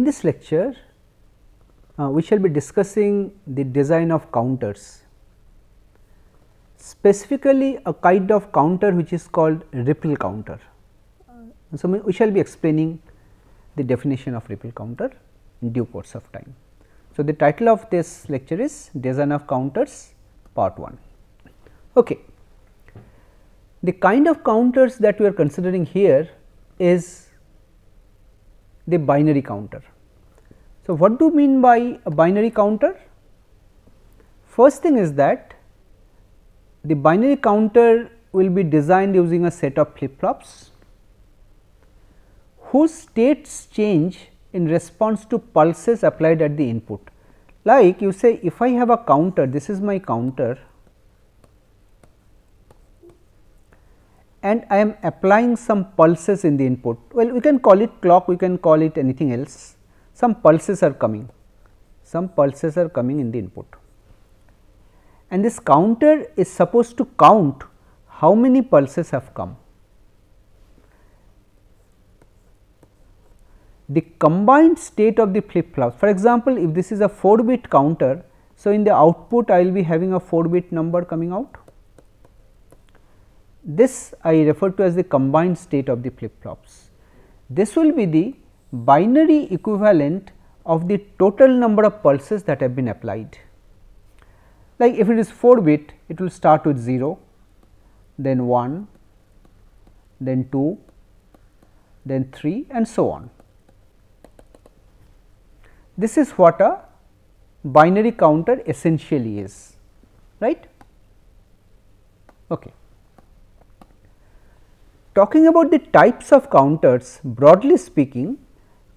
this lecture we shall be discussing the design of counters, specifically a kind of counter which is called ripple counter. So, we shall be explaining the definition of ripple counter in due course of time. So, the title of this lecture is Design of Counters Part 1. Okay. The kind of counters that we are considering here is the binary counter. So, what do you mean by a binary counter? First thing is that the binary counter will be designed using a set of flip flops whose states change in response to pulses applied at the input. Like you say, if I have a counter, this is my counter, and I am applying some pulses in the input. Well, we can call it clock, we can call it anything else. Some pulses are coming, in the input, and this counter is supposed to count how many pulses have come. The combined state of the flip flops, for example, if this is a 4-bit counter, so in the output I will be having a 4-bit number coming out. This I refer to as the combined state of the flip flops. This will be the binary equivalent of the total number of pulses that have been applied. Like if it is 4-bit, it will start with 0, then 1, then 2, then 3 and so on. This is what a binary counter essentially is, right. Okay. Talking about the types of counters, broadly speaking,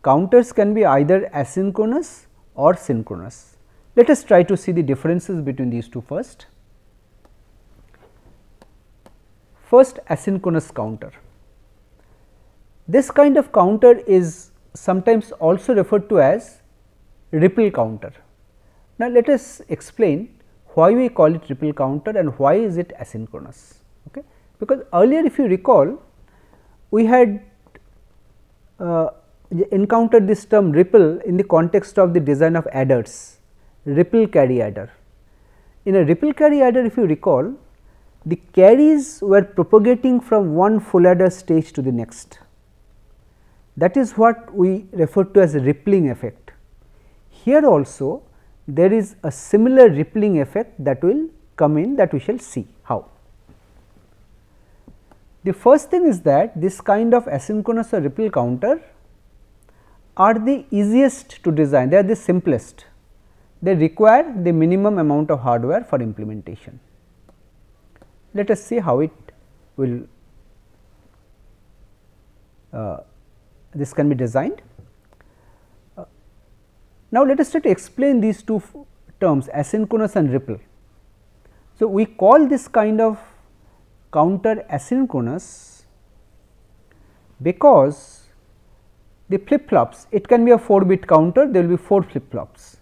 counters can be either asynchronous or synchronous. Let us try to see the differences between these two first. First, asynchronous counter. This kind of counter is sometimes also referred to as ripple counter. Now, let us explain why we call it ripple counter and why is it asynchronous. Okay? Because earlier, if you recall, we had encountered this term ripple in the context of the design of adders, ripple carry adder. In a ripple carry adder, if you recall, the carries were propagating from one full adder stage to the next. That is what we refer to as a rippling effect. Here also there is a similar rippling effect that will come in, that we shall see how. The first thing is that this kind of asynchronous or ripple counter are the easiest to design, they are the simplest, they require the minimum amount of hardware for implementation. Let us see how it will this can be designed. Now, let us try to explain these two terms, asynchronous and ripple. So, we call this kind of counter asynchronous because the flip flops, it can be a 4-bit counter, there will be 4 flip flops.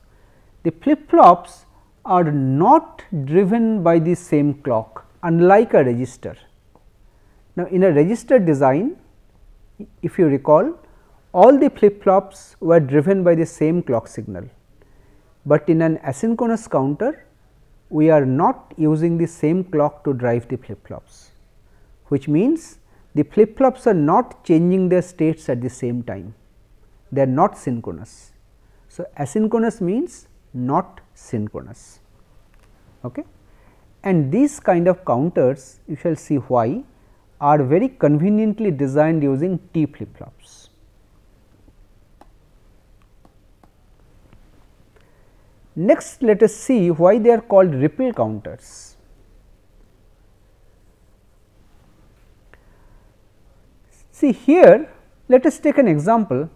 The flip flops are not driven by the same clock, unlike a register. Now, in a register design, if you recall, all the flip flops were driven by the same clock signal, but in an asynchronous counter, we are not using the same clock to drive the flip flops, which means the flip flops are not changing their states at the same time, they are not synchronous. So, asynchronous means not synchronous. Okay. And these kind of counters, you shall see why, are very conveniently designed using T flip flops. Next, let us see why they are called ripple counters. See here, let us take an example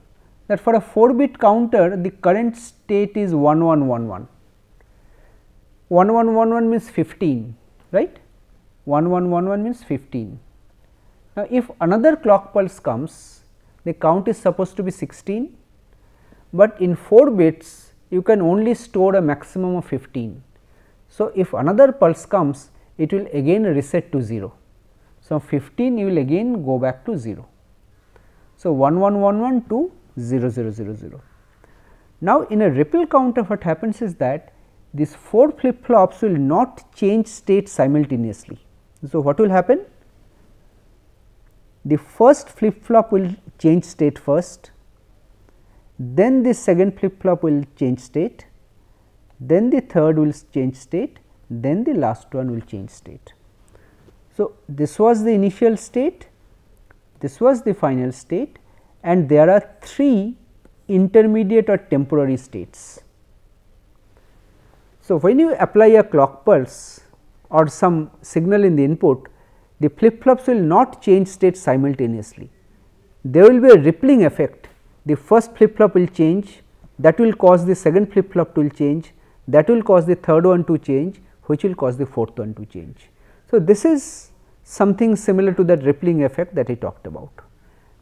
that for a 4-bit counter, the current state is 1111. 1111 means 15, right? 1111 means 15. Now, if another clock pulse comes, the count is supposed to be 16, but in 4 bits you can only store a maximum of 15. So, if another pulse comes, it will again reset to 0. So, 15 you will again go back to 0. So, 1111 to 0000. Now, in a ripple counter what happens is that these 4 flip flops will not change state simultaneously. So, what will happen? The first flip flop will change state first, then the second flip flop will change state, then the third will change state, then the last one will change state. So, this was the initial state, this was the final state, and there are 3 intermediate or temporary states. So, when you apply a clock pulse or some signal in the input, the flip flops will not change state simultaneously. There will be a rippling effect. The first flip flop will change, that will cause the second flip flop to change, that will cause the third one to change, which will cause the fourth one to change. So, this is something similar to that rippling effect that I talked about.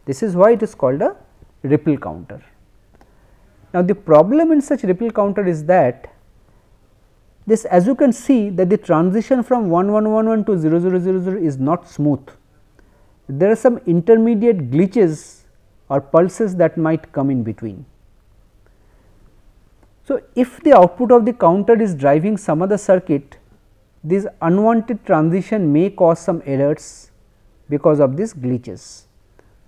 This is why it is called a ripple counter. Now, the problem in such ripple counter is that this, as you can see, that the transition from 1111 to 0000 is not smooth. There are some intermediate glitches or pulses that might come in between. So, if the output of the counter is driving some other circuit, this unwanted transition may cause some errors because of these glitches.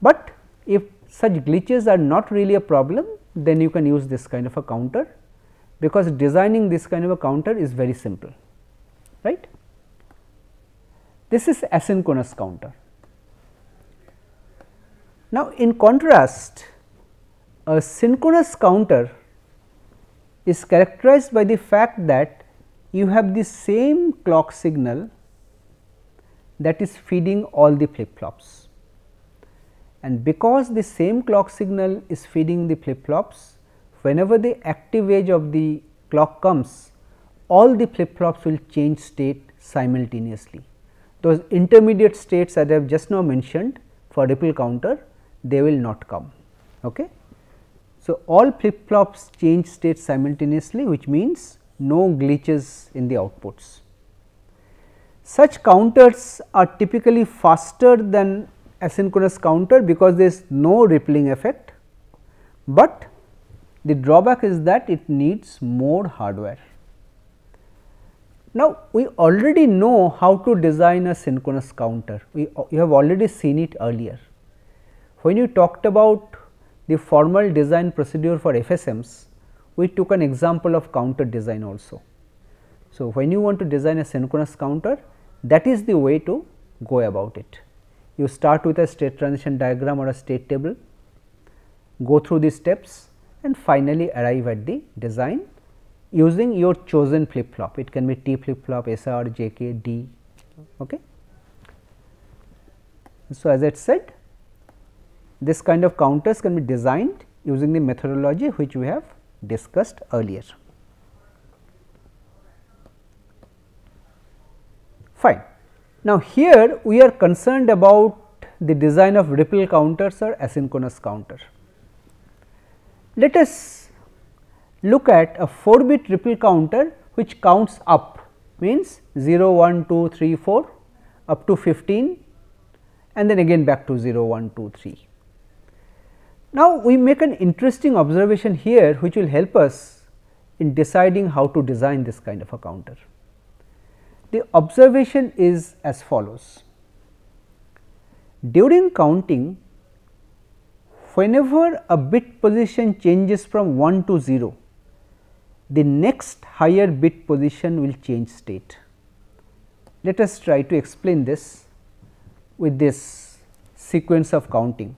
But if such glitches are not really a problem, then you can use this kind of a counter, because designing this kind of a counter is very simple, right. This is asynchronous counter. Now, in contrast, a synchronous counter is characterized by the fact that you have the same clock signal that is feeding all the flip flops, and because the same clock signal is feeding the flip flops, whenever the active edge of the clock comes, all the flip flops will change state simultaneously. Those intermediate states that I have just now mentioned for ripple counter, they will not come. Okay. So, all flip flops change state simultaneously, which means no glitches in the outputs. Such counters are typically faster than asynchronous counter because there is no rippling effect, but the drawback is that it needs more hardware. Now, we already know how to design a synchronous counter, you have already seen it earlier. When you talked about the formal design procedure for FSMs, we took an example of counter design also. So, when you want to design a synchronous counter, that is the way to go about it. You start with a state transition diagram or a state table, go through the steps and finally arrive at the design using your chosen flip flop. It can be T flip flop, SR, JK, D. Okay. So, as I said, this kind of counters can be designed using the methodology which we have discussed earlier. Fine. Now, here we are concerned about the design of ripple counters or asynchronous counter. Let us look at a 4-bit ripple counter which counts up, means 0, 1, 2, 3, 4 up to 15 and then again back to 0, 1, 2, 3. Now, we make an interesting observation here which will help us in deciding how to design this kind of a counter. The observation is as follows. During counting, whenever a bit position changes from 1 to 0, the next higher bit position will change state. Let us try to explain this with this sequence of counting.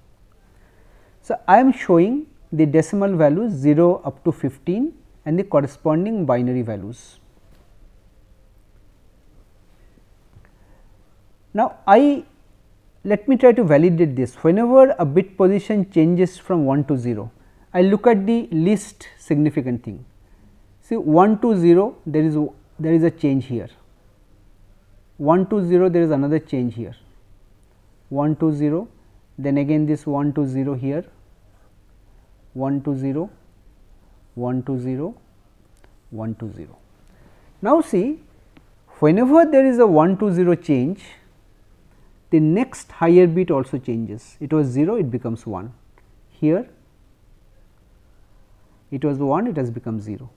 So, I am showing the decimal values 0 up to 15 and the corresponding binary values. Now, let me try to validate this. Whenever a bit position changes from 1 to 0, I look at the least significant thing. See 1 to 0, there is a change here. 1 to 0, there is another change here. 1 to 0, then again this 1 to 0 here. 1 to 0, 1 to 0, 1 to 0. Now, see, whenever there is a 1 to 0 change, the next higher bit also changes. It was 0, it becomes 1. Here it was 1, it has become 0,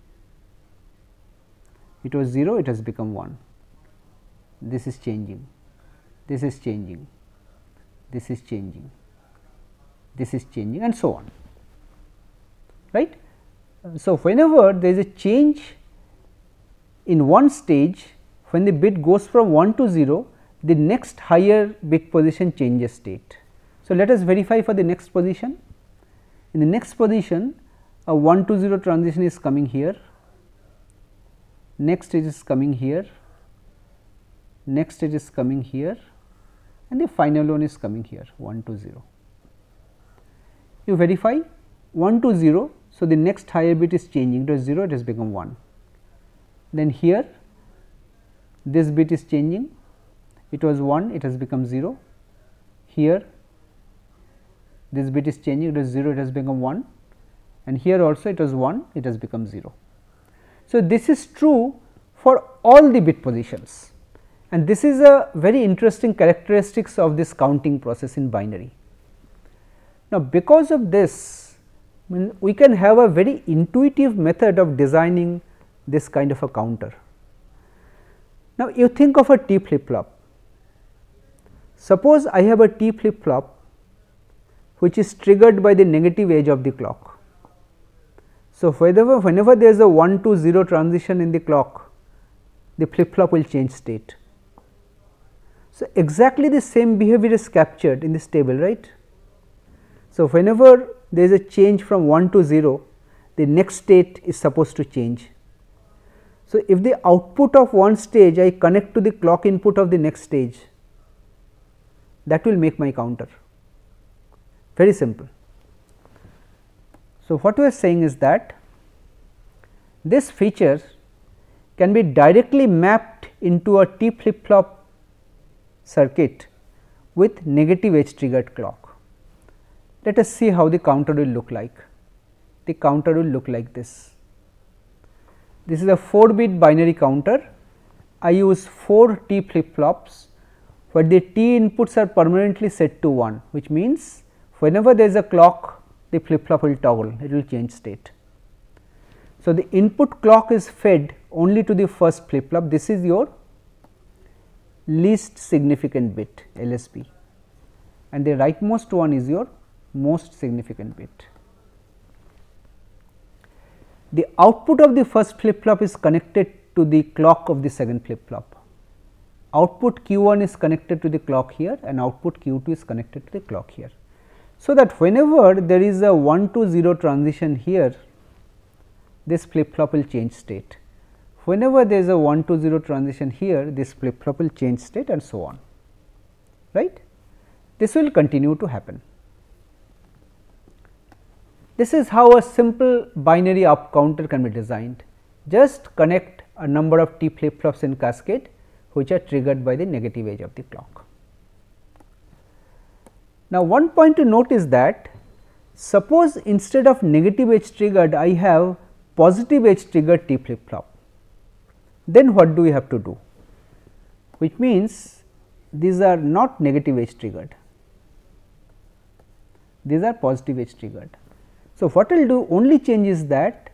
it was 0, it has become 1, this is changing, this is changing, this is changing, this is changing, and so on, right. So, whenever there is a change in one stage, when the bit goes from 1 to 0, the next higher bit position changes state. So, let us verify for the next position. In the next position, a 1 to 0 transition is coming here, next stage is coming here, next stage is coming here, and the final one is coming here 1 to 0. You verify 1 to 0. So, the next higher bit is changing, it was 0, it has become 1. Then here this bit is changing, it was 1, it has become 0. Here this bit is changing, it was 0, it has become 1, and here also it was 1, it has become 0. So, this is true for all the bit positions, and this is a very interesting characteristics of this counting process in binary. Now, because of this, we can have a very intuitive method of designing this kind of a counter. Now, you think of a T flip flop. Suppose I have a T flip flop which is triggered by the negative edge of the clock. So, whenever there is a 1 to 0 transition in the clock, the flip flop will change state. So, exactly the same behavior is captured in this table, right. So, whenever there is a change from 1 to 0, the next state is supposed to change. So, if the output of one stage I connect to the clock input of the next stage, that will make my counter, very simple. So, what we are saying is that this feature can be directly mapped into a T flip flop circuit with negative edge triggered clock. Let us see how the counter will look like. The counter will look like this. This is a 4-bit binary counter. I use 4 T flip flops, where the T inputs are permanently set to 1, which means whenever there is a clock, the flip flop will toggle, it will change state. So, the input clock is fed only to the first flip flop. This is your least significant bit, LSB, and the rightmost one is your most significant bit. The output of the first flip flop is connected to the clock of the second flip flop. Output Q1 is connected to the clock here, and output Q2 is connected to the clock here. So, that whenever there is a 1 to 0 transition here, this flip flop will change state. Whenever there is a 1 to 0 transition here, this flip flop will change state, and so on, right. This will continue to happen. This is how a simple binary up counter can be designed. Just connect a number of T flip flops in cascade, which are triggered by the negative edge of the clock. Now, one point to note is that suppose instead of negative edge triggered, I have positive edge triggered T flip flop, then what do we have to do? Which means these are not negative edge triggered, these are positive edge triggered. So, what I will do, only change is that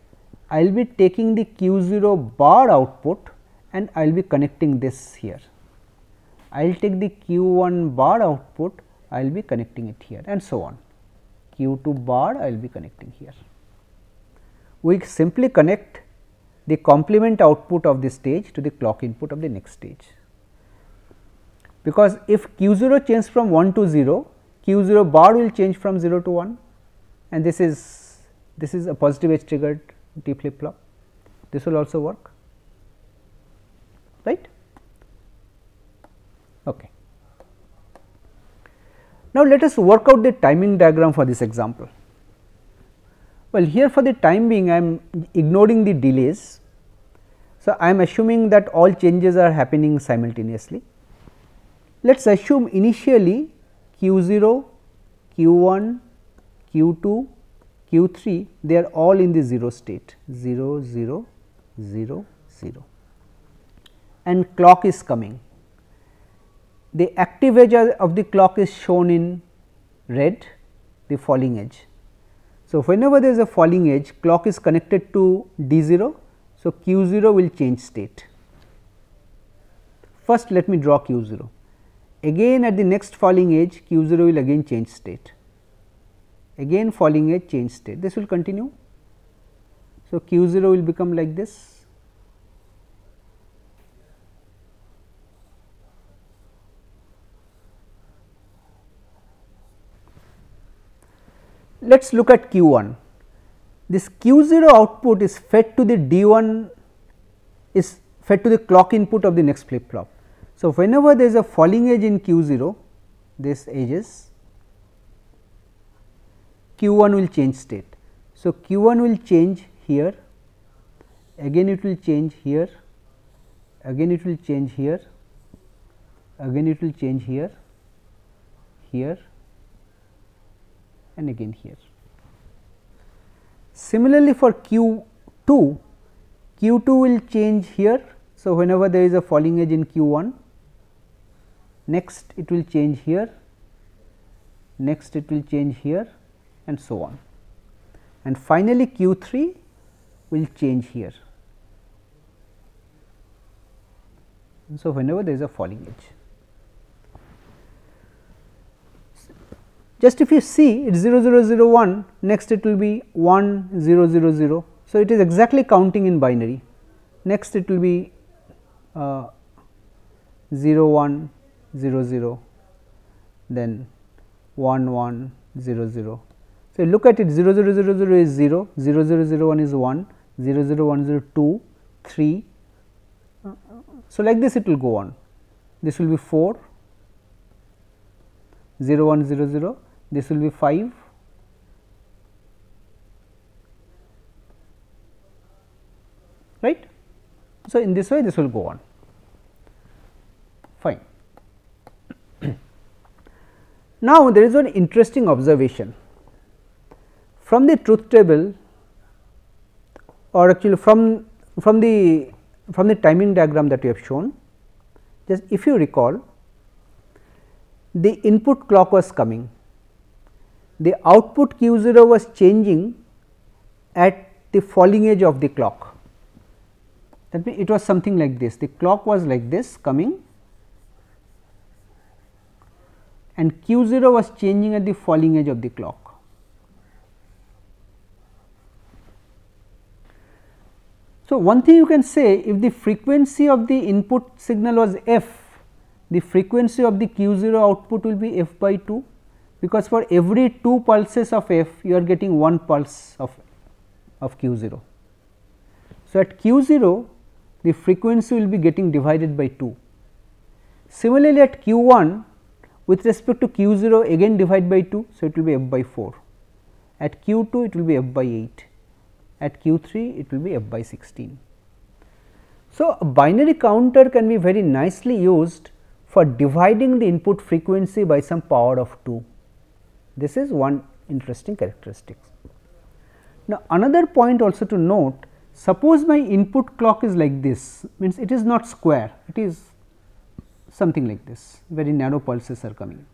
I will be taking the Q0 bar output and I will be connecting this here. I will take the Q1 bar output, I will be connecting it here, and so on. Q2 bar I will be connecting here. We simply connect the complement output of this stage to the clock input of the next stage, because if Q0 changes from 1 to 0, Q0 bar will change from 0 to 1, and this is a positive edge triggered T flip flop. This will also work, right. Okay. Now, let us work out the timing diagram for this example. Well, here for the time being I am ignoring the delays. So, I am assuming that all changes are happening simultaneously. Let us assume initially Q0, Q1, Q2, Q3, they are all in the 0 state, 0, 0, 0, 0, and clock is coming. The active edge of the clock is shown in red, the falling edge. So, whenever there is a falling edge, clock is connected to D0. So, Q0 will change state. First let me draw Q0, again at the next falling edge Q0 will again change state, again falling edge change state, this will continue. So, Q0 will become like this, let us look at Q1. This Q0 output is fed to the D1, is fed to the clock input of the next flip flop. So, whenever there is a falling edge in Q0, this edges, Q1 will change state. So, Q1 will change here, again it will change here, again it will change here, again it will change here, here and again here. Similarly, for Q2, Q2 will change here. So, whenever there is a falling edge in Q1, next it will change here, next it will change here and so on, and finally, Q3 will change here. And so, whenever there is a falling edge, just if you see it is 0 0 0 1, next it will be 1 0 0 0. So, it is exactly counting in binary, next it will be 0 1 0 0, then 1 1 0 0. So, look at it 0 0 0 0 is 0, 0 0 0 1 is 1, 0 0 1 0 2, 3. So, like this it will go on, this will be 4, 0 1 0 0, this will be 5, right. So, in this way this will go on, fine. Now, there is one interesting observation from the truth table, or actually from the timing diagram that we have shown. Just if you recall, the input clock was coming, the output Q0 was changing at the falling edge of the clock. That means, it was something like this, the clock was like this coming and Q0 was changing at the falling edge of the clock. So, one thing you can say, if the frequency of the input signal was f, the frequency of the Q0 output will be f by 2, because for every 2 pulses of f you are getting 1 pulse of Q0. So, at Q0 the frequency will be getting divided by 2. Similarly, at Q1 with respect to Q0 again divide by 2. So, it will be f by 4, at Q2 it will be f by 8, at Q3 it will be f by 16. So, a binary counter can be very nicely used for dividing the input frequency by some power of 2. This is one interesting characteristic. Now, another point also to note, suppose my input clock is like this, means it is not square, it is something like this, very narrow pulses are coming.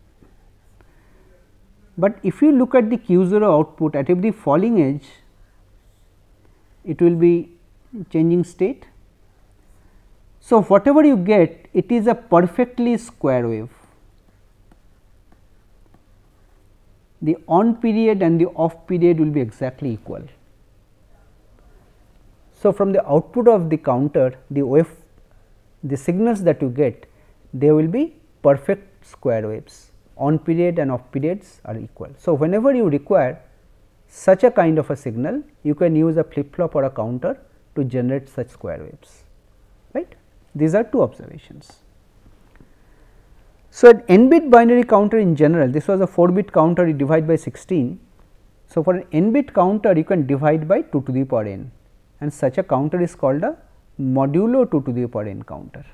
But if you look at the Q0 output at every falling edge, it will be changing state. So, whatever you get, it is a perfectly square wave. The on period and the off period will be exactly equal. So, from the output of the counter, the signals that you get, they will be perfect square waves, on period and off periods are equal. So, whenever you require such a kind of a signal, you can use a flip flop or a counter to generate such square waves, right. These are two observations. So, an n bit binary counter in general, this was a 4 bit counter, you divide by 16. So, for an n bit counter you can divide by 2 to the power n, and such a counter is called a modulo 2 to the power n counter.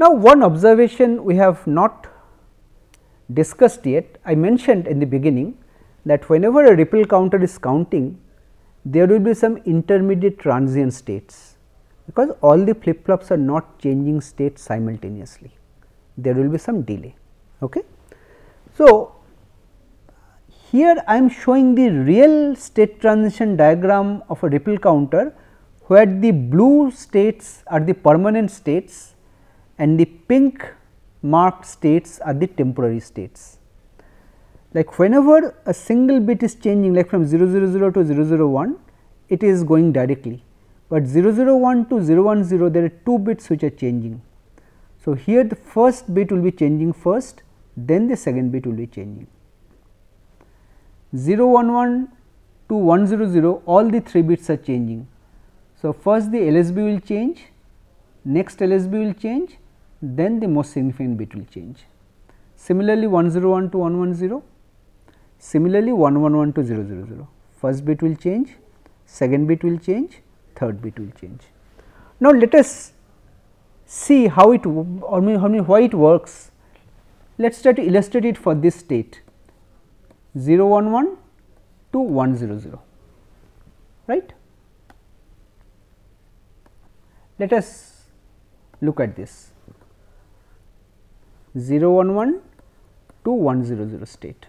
Now, one observation we have not discussed yet, I mentioned in the beginning that whenever a ripple counter is counting, there will be some intermediate transient states, because all the flip flops are not changing state simultaneously, there will be some delay. Okay. So, here I am showing the real state transition diagram of a ripple counter, where the blue states are the permanent states and the pink marked states are the temporary states. Like whenever a single bit is changing, like from 000 to 001, it is going directly, but 001 to 010 there are 2 bits which are changing. So, here the first bit will be changing first, then the second bit will be changing. 011 to 100, all the 3 bits are changing. So, first the LSB will change, next LSB will change, then the most significant bit will change. Similarly, 101 to 110, similarly 111 to 000, first bit will change, second bit will change, third bit will change. Now, let us see how it why it works. Let us try to illustrate it for this state 011 to 100, right. Let us look at this 011 to 100 state.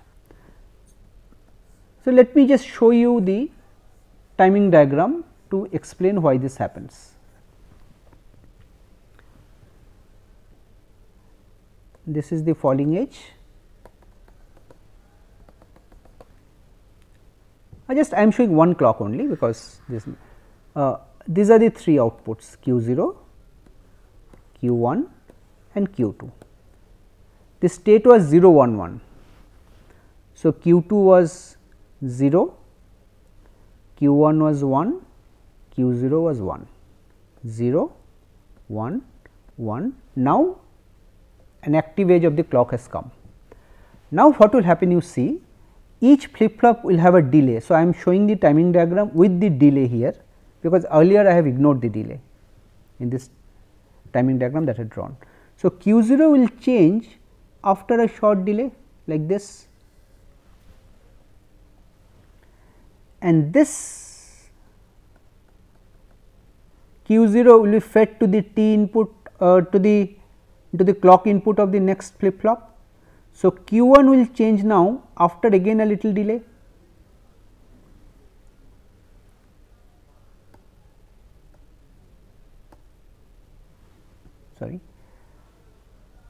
So, let me just show you the timing diagram to explain why this happens. This is the falling edge. I am showing one clock only, because this these are the 3 outputs Q0, Q1 and Q2. The state was 011. So, Q2 was 0, Q1 was 1, Q0 was 1, 0, 1, 1. Now, an active edge of the clock has come. Now, what will happen, you see, each flip flop will have a delay. So, I am showing the timing diagram with the delay here, because earlier I have ignored the delay in this timing diagram that I had drawn. So, Q0 will change after a short delay like this, and this Q0 will be fed to the T input to the clock input of the next flip flop. So, Q1 will change now after again a little delay. Sorry.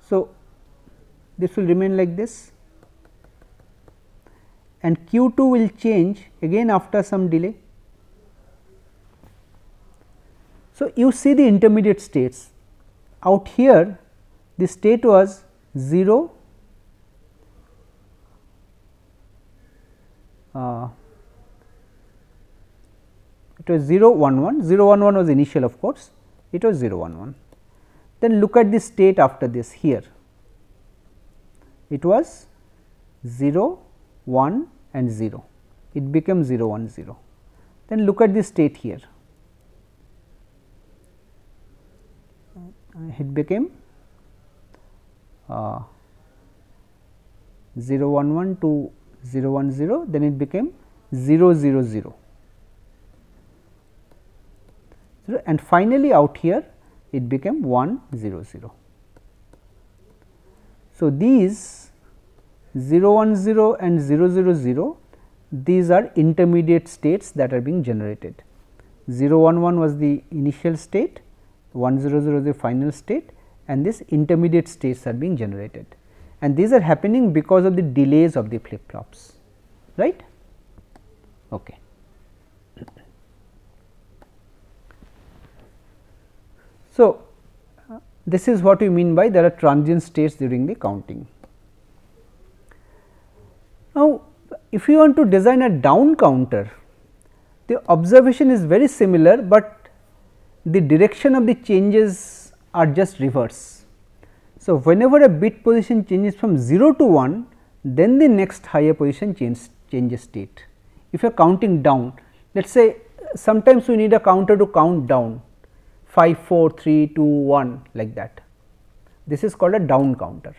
So, this will remain like this, and Q2 will change again after some delay. So, you see the intermediate states out here. The state was 0, it was 011, 011 was initial, of course, it was 011. Then look at the state after this here, it was 0, 1 and 0, it became 010. Then look at the state here, it became 011 to 010, then it became 000, and finally out here it became 100. So, these 010 and 000, these are intermediate states that are being generated. 011 was the initial state, 100 is the final state, and these intermediate states are being generated, and these are happening because of the delays of the flip flops, right. Okay. So, this is what we mean by there are transient states during the counting. Now, if you want to design a down counter, the observation is very similar, but the direction of the changes are just reverse. So, whenever a bit position changes from 0 to 1, then the next higher position changes state. If you are counting down, let us say sometimes we need a counter to count down 5, 4, 3, 2, 1 like that. This is called a down counter.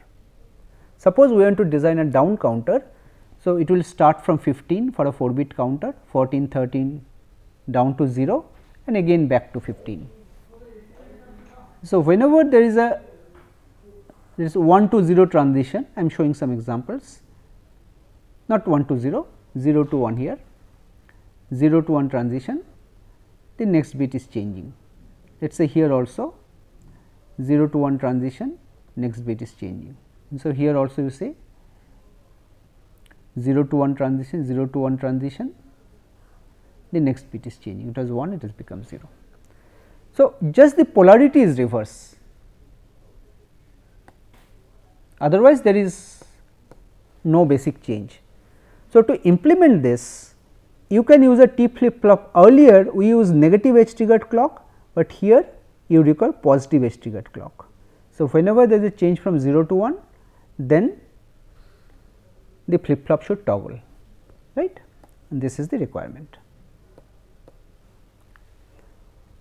Suppose we want to design a down counter. So, it will start from 15 for a 4 bit counter, 14, 13 down to 0 and again back to 15. So, whenever there is 1 to 0 transition, I am showing some examples. not 1 to 0, 0 to 1 here, 0 to 1 transition, the next bit is changing. Let us say here also 0 to 1 transition, next bit is changing. And so, here also you say 0 to 1 transition, 0 to 1 transition, the next bit is changing. It was 1, it has become 0. So, just the polarity is reverse, otherwise there is no basic change. So, to implement this, you can use a T flip flop. Earlier we use negative edge triggered clock, but here you recall positive edge triggered clock. So, whenever there is a change from 0 to 1, then the flip flop should toggle, right, and this is the requirement.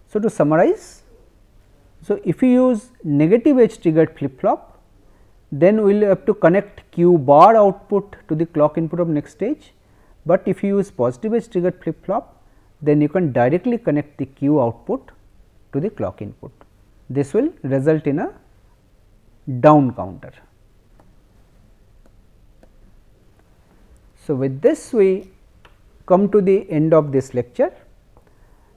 So, to summarize, so if you use negative edge triggered flip flop, then we will have to connect Q bar output to the clock input of next stage, but if you use positive edge triggered flip flop, then you can directly connect the Q output to the clock input. This will result in a down counter. So, with this we come to the end of this lecture.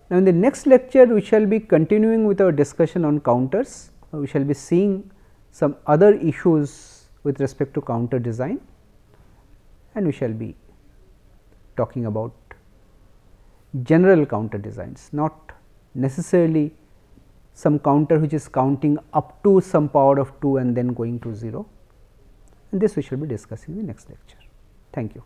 Now, in the next lecture we shall be continuing with our discussion on counters. We shall be seeing some other issues with respect to counter design, and we shall be talking about general counter designs, not necessarily some counter which is counting up to some power of 2 and then going to 0, and this we shall be discussing in the next lecture. Thank you.